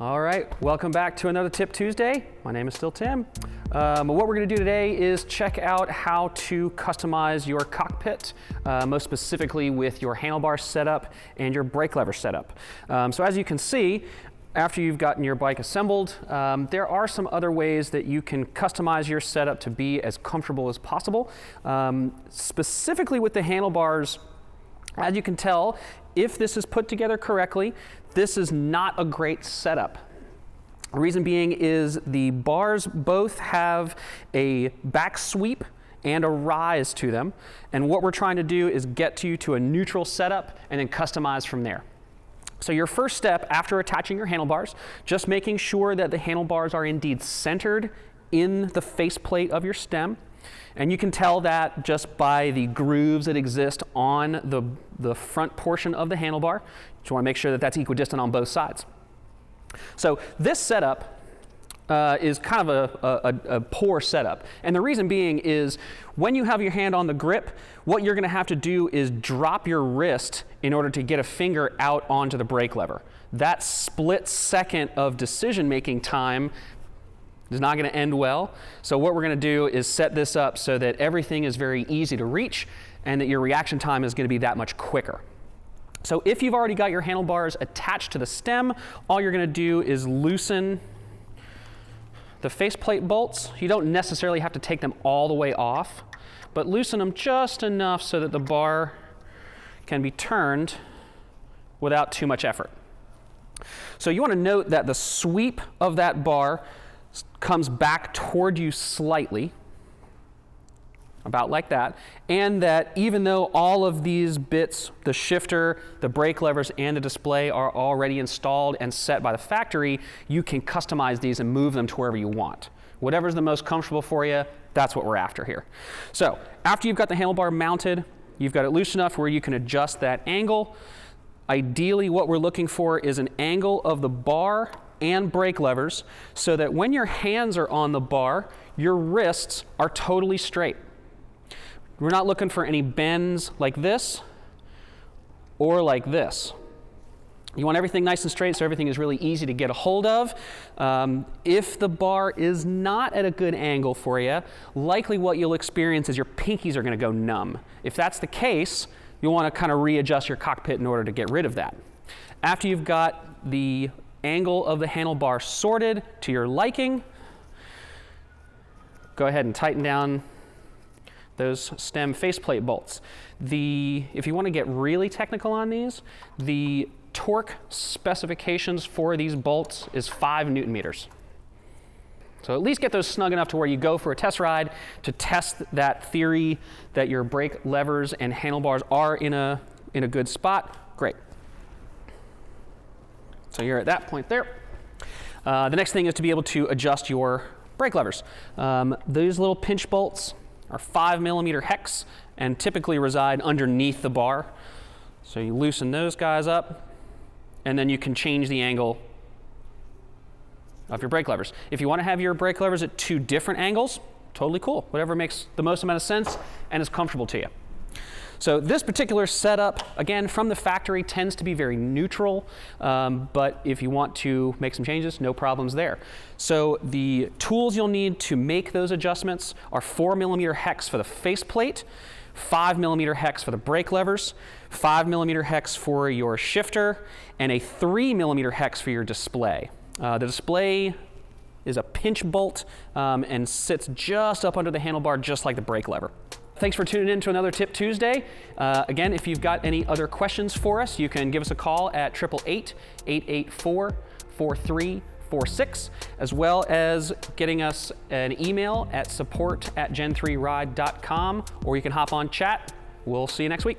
All right, welcome back to another Tip Tuesday. My name is still Tim. What we're going to do today is check out how to customize your cockpit, most specifically with your handlebar setup and your brake lever setup. So as you can see, after you've gotten your bike assembled, there are some other ways that you can customize your setup to be as comfortable as possible. Specifically with the handlebars, as you can tell, if this is put together correctly, this is not a great setup. The reason being is the bars both have a back sweep and a rise to them. And what we're trying to do is get you to a neutral setup and then customize from there. So your first step after attaching your handlebars, just making sure that the handlebars are indeed centered in the faceplate of your stem. And you can tell that just by the grooves that exist on the front portion of the handlebar. You just want to make sure that that's equidistant on both sides. So this setup is kind of a poor setup. And the reason being is when you have your hand on the grip, what you're going to have to do is drop your wrist in order to get a finger out onto the brake lever. That split second of decision-making time is not going to end well. So what we're going to do is set this up so that everything is very easy to reach and that your reaction time is going to be that much quicker. So if you've already got your handlebars attached to the stem, all you're going to do is loosen the faceplate bolts. You don't necessarily have to take them all the way off, but loosen them just enough so that the bar can be turned without too much effort. So you want to note that the sweep of that bar comes back toward you slightly, about like that, and that even though all of these bits, the shifter, the brake levers, and the display are already installed and set by the factory, you can customize these and move them to wherever you want. Whatever's the most comfortable for you, that's what we're after here. So after you've got the handlebar mounted, you've got it loose enough where you can adjust that angle. Ideally, what we're looking for is an angle of the bar and brake levers so that when your hands are on the bar, your wrists are totally straight. We're not looking for any bends like this or like this. You want everything nice and straight so everything is really easy to get a hold of. If the bar is not at a good angle for you, likely what you'll experience is your pinkies are going to go numb. If that's the case, you'll want to kind of readjust your cockpit in order to get rid of that. After you've got the angle of the handlebar sorted to your liking, go ahead and tighten down those stem faceplate bolts. If you want to get really technical on these, the torque specifications for these bolts is 5 Newton meters. So at least get those snug enough to where you go for a test ride to test that theory that your brake levers and handlebars are in a good spot. Great. So you're at that point there. The next thing is to be able to adjust your brake levers. These little pinch bolts are 5mm hex and typically reside underneath the bar. So you loosen those guys up, and then you can change the angle of your brake levers. If you want to have your brake levers at 2 different angles, totally cool. Whatever makes the most amount of sense and is comfortable to you. So this particular setup, again, from the factory tends to be very neutral, but if you want to make some changes, no problems there. So the tools you'll need to make those adjustments are 4mm hex for the faceplate, 5mm hex for the brake levers, 5mm hex for your shifter, and a 3mm hex for your display. The display is a pinch bolt and sits just up under the handlebar, just like the brake lever. Thanks for tuning in to another Tip Tuesday. Again, if you've got any other questions for us, you can give us a call at 888-884-4346, as well as getting us an email at support@gen3ride.com, or you can hop on chat. We'll see you next week.